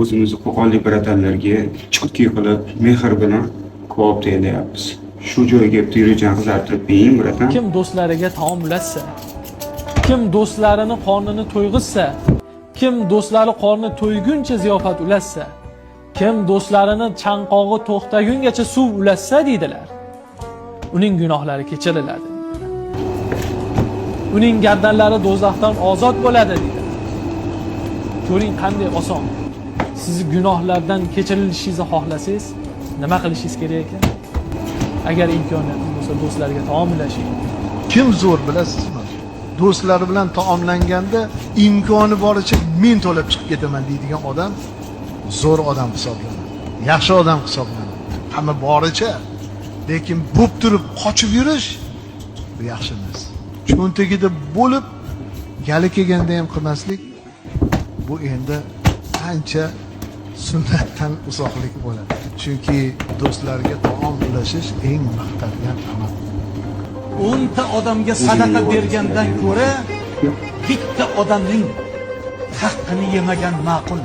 o'zimizni qo'qonlik birodarlarga chotki qilib mehr bilan ko'p deyapmiz. Shu joyga kelib yurgan qizlarni beyin biratan. Kim do'stlariga taom ulatsa, kim do'stlarini qornini to'yg'izsa, kim do'stlari qorni to'yguncha ziyofat ulatsa, kim do'stlarini chanqog'i to'xtagungacha suv ulatsa deydilar, uning gunohlari kechiriladi. Uning gardanlari do'zaxdan ozod bo'ladi deydilar. Ko'ring qanday oson. Siz gunohlardan kechirilishingizni xohlasangiz, nima qilishingiz kerak ekan? Agar imkoniyatingiz bo'lsa, do'stlarga taom ulashing. Kim zo'r bilasizmi? Do'stlari bilan taomlanganda imkoni boricha men to'lab chiqib ketaman deydigan odam zo'r odam hisoblanadi. Yaxshi odam hisoblanadi. Hamma boricha, lekin bo'p turib qochib yurish bu yaxshi emas. Cho'ntagida bo'lib, gali kelganda ham qilmaslik bu endi ancha sunnatdan uzoqlik bo'ladi. Chunki do'stlarga taom ulashish eng maqtalgan amal. 10 ta odamga sadaqa bergandan ko'ra bitta odamning haqqini yemagan ma'qul.